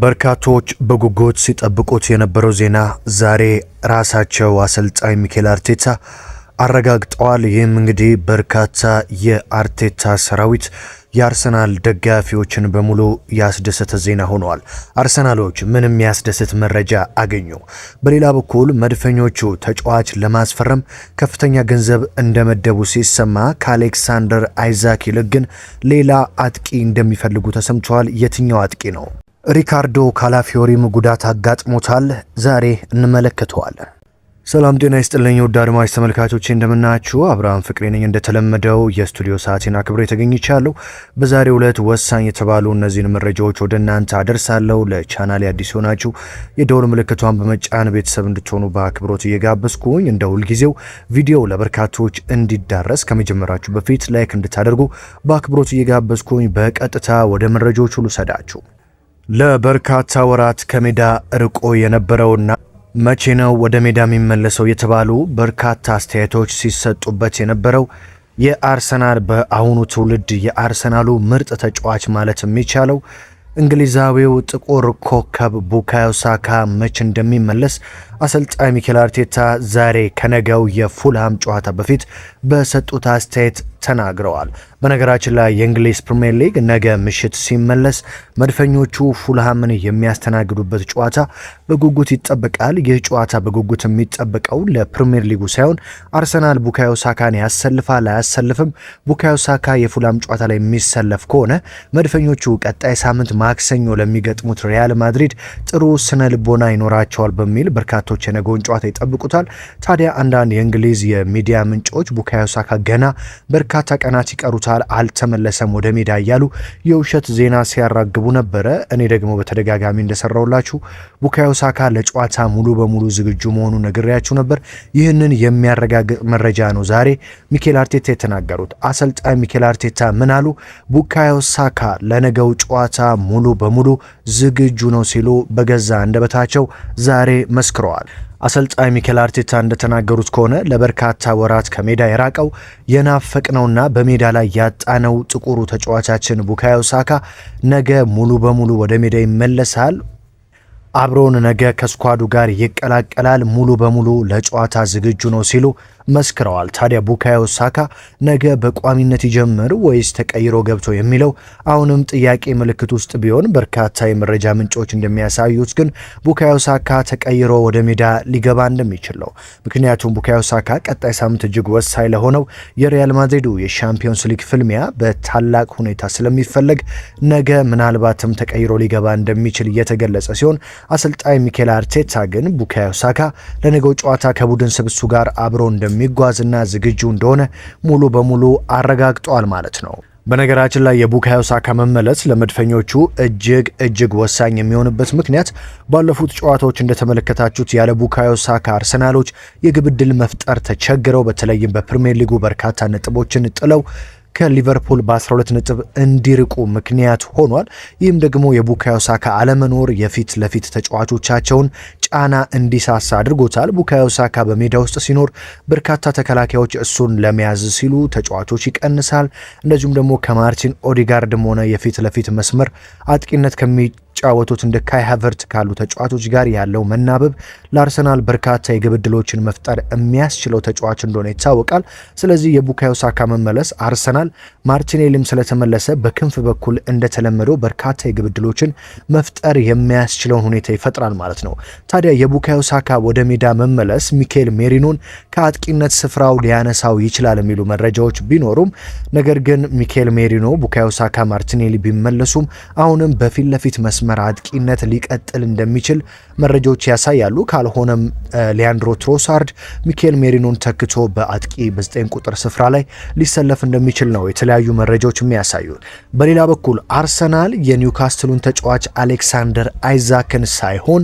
በርካቶች በጉጉት ሲጠብቁት የነበረው ዜና ዛሬ ራሳቸው አሰልጣኝ ሚኬል አርቴታ አረጋግጠዋል። ይህም እንግዲህ በርካታ የአርቴታ ሰራዊት የአርሰናል ደጋፊዎችን በሙሉ ያስደሰተ ዜና ሆነዋል። አርሰናሎች ምንም ያስደስት መረጃ አገኙ። በሌላ በኩል መድፈኞቹ ተጫዋች ለማስፈረም ከፍተኛ ገንዘብ እንደመደቡ ሲሰማ ከአሌክሳንደር አይዛክ ይልቅ ግን ሌላ አጥቂ እንደሚፈልጉ ተሰምቷል። የትኛው አጥቂ ነው? ሪካርዶ ካላፊዮሪም ጉዳት አጋጥሞታል። ዛሬ እንመለከተዋለን። ሰላም ጤና ይስጥልኝ ውድ አድማጭ ተመልካቾቼ እንደምናችሁ፣ አብርሃም ፍቅሬ ነኝ። እንደተለመደው የስቱዲዮ ሰዓቴን አክብሬ ተገኝቻለሁ። በዛሬው ዕለት ወሳኝ የተባሉ እነዚህን መረጃዎች ወደ እናንተ አደርሳለሁ። ለቻናሌ አዲስ ሆናችሁ የደወል ምልክቷን በመጫን ቤተሰብ እንድትሆኑ በአክብሮት እየጋበዝኩኝ እንደ ሁልጊዜው ቪዲዮ ለበርካቶች እንዲዳረስ ከመጀመራችሁ በፊት ላይክ እንድታደርጉ በአክብሮት እየጋበዝኩኝ በቀጥታ ወደ መረጃዎቹ ልውሰዳችሁ። ለበርካታ ወራት ከሜዳ ርቆ የነበረውና መቼ ነው ወደ ሜዳ የሚመለሰው የተባሉ በርካታ አስተያየቶች ሲሰጡበት የነበረው የአርሰናል በአሁኑ ትውልድ የአርሰናሉ ምርጥ ተጫዋች ማለት የሚቻለው እንግሊዛዊው ጥቁር ኮከብ ቡካዮ ሳካ መቼ እንደሚመለስ አሰልጣኝ ሚኬል አርቴታ ዛሬ ከነገው የፉልሃም ጨዋታ በፊት በሰጡት አስተያየት ተናግረዋል። በነገራችን ላይ የእንግሊዝ ፕሪሚየር ሊግ ነገ ምሽት ሲመለስ መድፈኞቹ ፉልሃምን የሚያስተናግዱበት ጨዋታ በጉጉት ይጠበቃል። ይህ ጨዋታ በጉጉት የሚጠበቀው ለፕሪሚየር ሊጉ ሳይሆን አርሰናል ቡካዮ ሳካን ያሰልፋል አያሰልፍም፣ ቡካዮ ሳካ የፉልሃም ጨዋታ ላይ የሚሰለፍ ከሆነ መድፈኞቹ ቀጣይ ሳምንት ማክሰኞ ለሚገጥሙት ሪያል ማድሪድ ጥሩ ስነ ልቦና ይኖራቸዋል በሚል በርካቶች የነገውን ጨዋታ ይጠብቁታል። ታዲያ አንዳንድ የእንግሊዝ የሚዲያ ምንጮች ቡካዮ ሳካ ገና በርካታ ቀናት ይቀሩታል፣ አልተመለሰም ወደ ሜዳ እያሉ የውሸት ዜና ሲያራግቡ ነበረ። እኔ ደግሞ በተደጋጋሚ እንደሰራውላችሁ ቡካዮ ሳካ ለጨዋታ ሙሉ በሙሉ ዝግጁ መሆኑን ነግሬያችሁ ነበር። ይህንን የሚያረጋግጥ መረጃ ነው ዛሬ ሚኬል አርቴታ የተናገሩት። አሰልጣኝ ሚኬል አርቴታ ምን አሉ? ቡካዮ ሳካ ለነገው ጨዋታ ሙሉ በሙሉ ዝግጁ ነው ሲሉ በገዛ አንደበታቸው ዛሬ መስክረዋል። አሰልጣኝ ሚኬል አርቴታ እንደተናገሩት ከሆነ ለበርካታ ወራት ከሜዳ የራቀው የናፈቅነውና በሜዳ ላይ ያጣነው ጥቁሩ ተጫዋቻችን ቡካዮ ሳካ ነገ ሙሉ በሙሉ ወደ ሜዳ ይመለሳል። አብሮን ነገ ከስኳዱ ጋር ይቀላቀላል። ሙሉ በሙሉ ለጨዋታ ዝግጁ ነው ሲሉ መስክረዋል። ታዲያ ቡካዮ ሳካ ነገ በቋሚነት ይጀምር ወይስ ተቀይሮ ገብቶ የሚለው አሁንም ጥያቄ ምልክት ውስጥ ቢሆን በርካታ የመረጃ ምንጮች እንደሚያሳዩት ግን ቡካዮ ሳካ ተቀይሮ ወደ ሜዳ ሊገባ እንደሚችል ነው። ምክንያቱም ቡካዮ ሳካ ቀጣይ ሳምንት እጅግ ወሳኝ ለሆነው የሪያል ማድሪዱ የሻምፒዮንስ ሊግ ፍልሚያ በታላቅ ሁኔታ ስለሚፈለግ ነገ ምናልባትም ተቀይሮ ሊገባ እንደሚችል እየተገለጸ ሲሆን አሰልጣኝ ሚኬል አርቴታ ግን ቡካዮ ሳካ ለነገው ጨዋታ ከቡድን ስብሱ ጋር አብሮ እንደሚጓዝና ዝግጁ እንደሆነ ሙሉ በሙሉ አረጋግጧል ማለት ነው። በነገራችን ላይ የቡካዮ ሳካ መመለስ ለመድፈኞቹ እጅግ ወሳኝ የሚሆንበት ምክንያት ባለፉት ጨዋታዎች እንደተመለከታችሁት ያለ ቡካዮ ሳካ አርሰናሎች የግብ ዕድል መፍጠር ተቸግረው በተለይም በፕሪሚየር ሊጉ በርካታ ነጥቦችን ጥለው ከሊቨርፑል በ12 ነጥብ እንዲርቁ ምክንያት ሆኗል። ይህም ደግሞ የቡካዮ ሳካ አለመኖር የፊት ለፊት ተጫዋቾቻቸውን ጫና እንዲሳሳ አድርጎታል። ቡካዮ ሳካ በሜዳ ውስጥ ሲኖር በርካታ ተከላካዮች እሱን ለመያዝ ሲሉ ተጫዋቾች ይቀንሳል። እንደዚሁም ደግሞ ከማርቲን ኦዲጋርድም ሆነ የፊት ለፊት መስመር አጥቂነት ጫወቶት እንደ ካይ ሃቨርት ካሉ ተጫዋቾች ጋር ያለው መናበብ ለአርሰናል በርካታ የግብ ዕድሎችን መፍጠር የሚያስችለው ተጫዋች እንደሆነ ይታወቃል። ስለዚህ የቡካዮ ሳካ መመለስ አርሰናል ማርቲኔሊም ስለተመለሰ በክንፍ በኩል እንደተለመደው በርካታ የግብ ዕድሎችን መፍጠር የሚያስችለውን ሁኔታ ይፈጥራል ማለት ነው። ታዲያ የቡካዮ ሳካ ወደ ሜዳ መመለስ ሚኬል ሜሪኖን ከአጥቂነት ስፍራው ሊያነሳው ይችላል የሚሉ መረጃዎች ቢኖሩም ነገር ግን ሚኬል ሜሪኖ ቡካዮ ሳካ ማርቲኔሊ ቢመለሱም አሁንም በፊት ለፊት መስመር አጥቂነት ሊቀጥል እንደሚችል መረጃዎች ያሳያሉ። ካልሆነም ሊያንድሮ ትሮሳርድ ሚኬል ሜሪኖን ተክቶ በአጥቂ በ9 ቁጥር ስፍራ ላይ ሊሰለፍ እንደሚችል ነው የተለያዩ መረጃዎች የሚያሳዩት። በሌላ በኩል አርሰናል የኒውካስትሉን ተጫዋች አሌክሳንደር አይዛክን ሳይሆን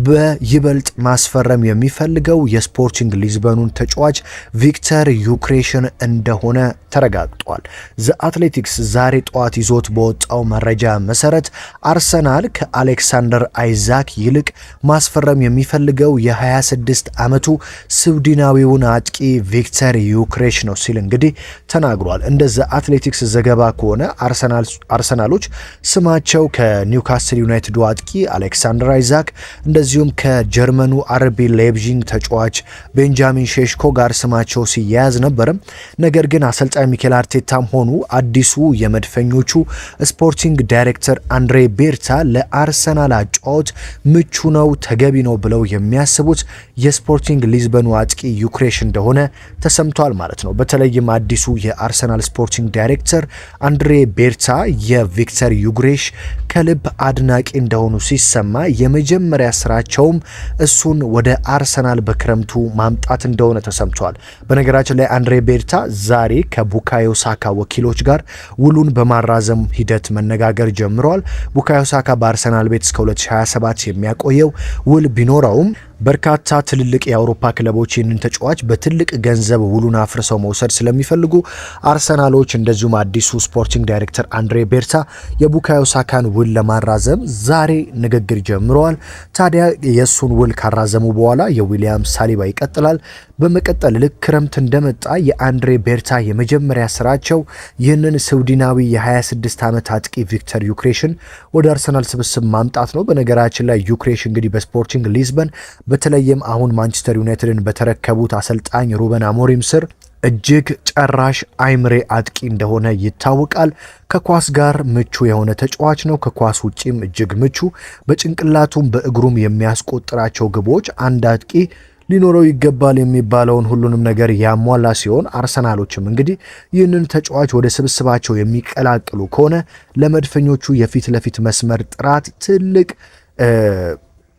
በይበልጥ ማስፈረም የሚፈልገው የስፖርቲንግ ሊዝበኑን ተጫዋች ቪክተር ዩክሬሽን እንደሆነ ተረጋግጧል። ዘ አትሌቲክስ ዛሬ ጠዋት ይዞት በወጣው መረጃ መሰረት አርሰናል አርሰናል ከአሌክሳንደር አይዛክ ይልቅ ማስፈረም የሚፈልገው የ26 ዓመቱ ስዊድናዊውን አጥቂ ቪክተር ዩክሬሽ ነው ሲል እንግዲህ ተናግሯል። እንደዛ አትሌቲክስ ዘገባ ከሆነ አርሰናሎች ስማቸው ከኒውካስል ዩናይትዱ አጥቂ አሌክሳንደር አይዛክ እንደዚሁም ከጀርመኑ አርቢ ሌይፕዚግ ተጫዋች ቤንጃሚን ሼሽኮ ጋር ስማቸው ሲያያዝ ነበር። ነገር ግን አሰልጣኝ ሚኬል አርቴታም ሆኑ አዲሱ የመድፈኞቹ ስፖርቲንግ ዳይሬክተር አንድሬ ቤርታ ለአርሰናል አጫዋች ምቹ ነው፣ ተገቢ ነው ብለው የሚያስቡት የስፖርቲንግ ሊዝበኑ አጥቂ ዩክሬሽ እንደሆነ ተሰምቷል ማለት ነው። በተለይም አዲሱ የአርሰናል ስፖርቲንግ ዳይሬክተር አንድሬ ቤርታ የቪክተር ዩክሬሽ ከልብ አድናቂ እንደሆኑ ሲሰማ የመጀመሪያ ስራቸውም እሱን ወደ አርሰናል በክረምቱ ማምጣት እንደሆነ ተሰምቷል። በነገራችን ላይ አንድሬ ቤርታ ዛሬ ከቡካዮ ሳካ ወኪሎች ጋር ውሉን በማራዘም ሂደት መነጋገር ጀምረዋል። ቡካዮ ሳካ በአርሰናል ቤት እስከ 2027 የሚያቆየው ውል ቢኖረውም በርካታ ትልልቅ የአውሮፓ ክለቦች ይህንን ተጫዋች በትልቅ ገንዘብ ውሉን አፍርሰው መውሰድ ስለሚፈልጉ አርሰናሎች እንደዚሁም አዲሱ ስፖርቲንግ ዳይሬክተር አንድሬ ቤርታ የቡካዮ ሳካን ውል ለማራዘም ዛሬ ንግግር ጀምረዋል። ታዲያ የእሱን ውል ካራዘሙ በኋላ የዊሊያም ሳሊባ ይቀጥላል። በመቀጠል ልክ ክረምት እንደመጣ የአንድሬ ቤርታ የመጀመሪያ ስራቸው ይህንን ስዊድናዊ የ26 ዓመት አጥቂ ቪክተር ዩክሬሽን ወደ አርሰናል ስብስብ ማምጣት ነው። በነገራችን ላይ ዩክሬሽ እንግዲህ በስፖርቲንግ ሊዝበን በተለይም አሁን ማንቸስተር ዩናይትድን በተረከቡት አሰልጣኝ ሩበን አሞሪም ስር እጅግ ጨራሽ አይምሬ አጥቂ እንደሆነ ይታወቃል። ከኳስ ጋር ምቹ የሆነ ተጫዋች ነው። ከኳስ ውጪም እጅግ ምቹ፣ በጭንቅላቱም በእግሩም የሚያስቆጥራቸው ግቦች አንድ አጥቂ ሊኖረው ይገባል የሚባለውን ሁሉንም ነገር ያሟላ ሲሆን አርሰናሎችም እንግዲህ ይህንን ተጫዋች ወደ ስብስባቸው የሚቀላቅሉ ከሆነ ለመድፈኞቹ የፊት ለፊት መስመር ጥራት ትልቅ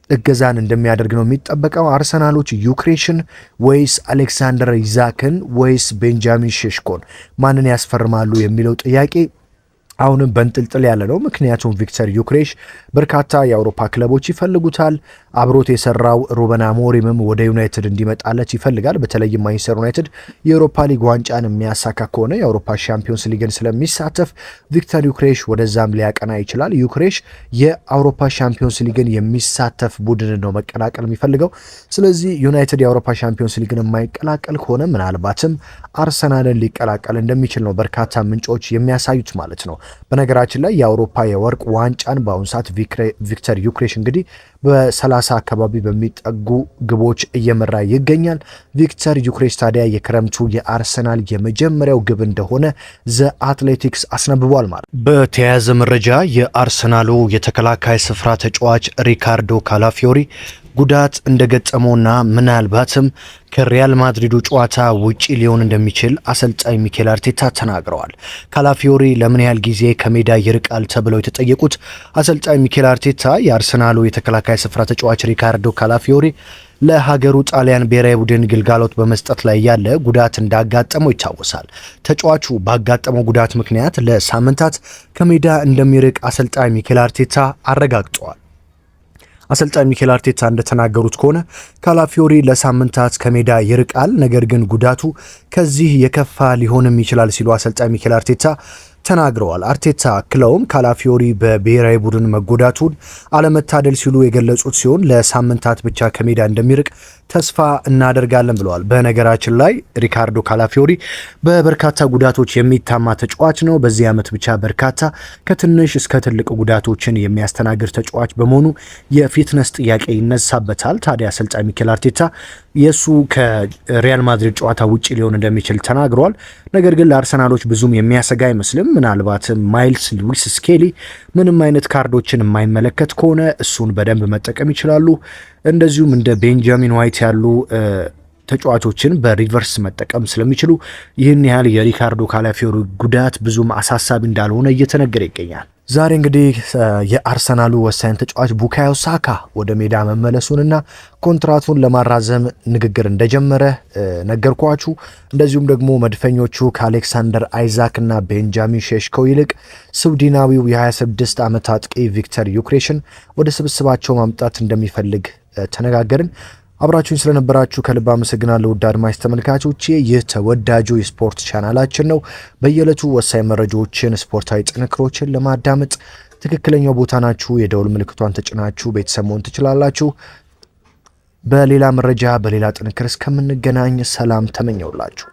እገዛን እንደሚያደርግ ነው የሚጠበቀው። አርሰናሎች ዩክሬሽን ወይስ አሌክሳንደር ኢዛክን ወይስ ቤንጃሚን ሼሽኮን ማንን ያስፈርማሉ የሚለው ጥያቄ አሁንም በንጥልጥል ያለ ነው። ምክንያቱም ቪክተር ዩክሬሽ በርካታ የአውሮፓ ክለቦች ይፈልጉታል። አብሮት የሰራው ሩበን አሞሪምም ወደ ዩናይትድ እንዲመጣለት ይፈልጋል። በተለይም ማንቸስተር ዩናይትድ የአውሮፓ ሊግ ዋንጫን የሚያሳካ ከሆነ የአውሮፓ ሻምፒዮንስ ሊግን ስለሚሳተፍ ቪክተር ዩክሬሽ ወደዛም ሊያቀና ይችላል። ዩክሬሽ የአውሮፓ ሻምፒዮንስ ሊግን የሚሳተፍ ቡድን ነው መቀላቀል የሚፈልገው። ስለዚህ ዩናይትድ የአውሮፓ ሻምፒዮንስ ሊግን የማይቀላቀል ከሆነ ምናልባትም አርሰናልን ሊቀላቀል እንደሚችል ነው በርካታ ምንጮች የሚያሳዩት ማለት ነው። በነገራችን ላይ የአውሮፓ የወርቅ ዋንጫን በአሁኑ ሰዓት ቪክተር ዩክሬሽ እንግዲህ በ30 አካባቢ በሚጠጉ ግቦች እየመራ ይገኛል። ቪክተር ዩክሬሽ ታዲያ የክረምቱ የአርሰናል የመጀመሪያው ግብ እንደሆነ ዘ አትሌቲክስ አስነብቧል ማለት። በተያያዘ መረጃ የአርሰናሉ የተከላካይ ስፍራ ተጫዋች ሪካርዶ ካላፊዮሪ ጉዳት እንደገጠመውና ምናልባትም ከሪያል ማድሪዱ ጨዋታ ውጪ ሊሆን እንደሚችል አሰልጣኝ ሚኬል አርቴታ ተናግረዋል። ካላፊዮሪ ለምን ያህል ጊዜ ከሜዳ ይርቃል ተብለው የተጠየቁት አሰልጣኝ ሚኬል አርቴታ የአርሰናሉ የተከላካይ ስፍራ ተጫዋች ሪካርዶ ካላፊዮሪ ለሀገሩ ጣሊያን ብሔራዊ ቡድን ግልጋሎት በመስጠት ላይ ያለ ጉዳት እንዳጋጠመው ይታወሳል። ተጫዋቹ ባጋጠመው ጉዳት ምክንያት ለሳምንታት ከሜዳ እንደሚርቅ አሰልጣኝ ሚኬል አርቴታ አረጋግጠዋል። አሰልጣኝ ሚኬል አርቴታ እንደተናገሩት ከሆነ ካላፊዮሪ ለሳምንታት ከሜዳ ይርቃል፣ ነገር ግን ጉዳቱ ከዚህ የከፋ ሊሆንም ይችላል ሲሉ አሰልጣኝ ሚኬል አርቴታ ተናግረዋል። አርቴታ አክለውም ካላፊዮሪ በብሔራዊ ቡድን መጎዳቱን አለመታደል ሲሉ የገለጹት ሲሆን ለሳምንታት ብቻ ከሜዳ እንደሚርቅ ተስፋ እናደርጋለን ብለዋል። በነገራችን ላይ ሪካርዶ ካላፊዮሪ በበርካታ ጉዳቶች የሚታማ ተጫዋች ነው። በዚህ ዓመት ብቻ በርካታ ከትንሽ እስከ ትልቅ ጉዳቶችን የሚያስተናግድ ተጫዋች በመሆኑ የፊትነስ ጥያቄ ይነሳበታል። ታዲያ አሰልጣኝ ሚኬል አርቴታ የሱ ከሪያል ማድሪድ ጨዋታ ውጪ ሊሆን እንደሚችል ተናግረዋል። ነገር ግን ለአርሰናሎች ብዙም የሚያሰጋ አይመስልም። ምናልባትም ማይልስ ሉዊስ ስኬሊ ምንም አይነት ካርዶችን የማይመለከት ከሆነ እሱን በደንብ መጠቀም ይችላሉ። እንደዚሁም እንደ ቤንጃሚን ዋይት ያሉ ተጫዋቾችን በሪቨርስ መጠቀም ስለሚችሉ ይህን ያህል የሪካርዶ ካላፊዮሪ ጉዳት ብዙም አሳሳቢ እንዳልሆነ እየተነገረ ይገኛል። ዛሬ እንግዲህ የአርሰናሉ ወሳኝ ተጫዋች ቡካዮ ሳካ ወደ ሜዳ መመለሱንና ኮንትራቱን ለማራዘም ንግግር እንደጀመረ ነገርኳችሁ። እንደዚሁም ደግሞ መድፈኞቹ ከአሌክሳንደር አይዛክ እና ቤንጃሚን ሼሽኮ ይልቅ ስዊድናዊው የ26 ዓመት አጥቂ ቪክተር ዩክሬሽን ወደ ስብስባቸው ማምጣት እንደሚፈልግ ተነጋገርን። አብራችሁኝ ስለነበራችሁ ከልብ አመሰግናለሁ። ውድ አድማጭ ተመልካቾቼ ይህ ተወዳጁ የስፖርት ቻናላችን ነው። በየዕለቱ ወሳኝ መረጃዎችን፣ ስፖርታዊ ጥንክሮችን ለማዳመጥ ትክክለኛው ቦታ ናችሁ። የደውል ምልክቷን ተጭናችሁ ቤተሰብ መሆን ትችላላችሁ። በሌላ መረጃ በሌላ ጥንክር እስከምንገናኝ ሰላም ተመኘውላችሁ።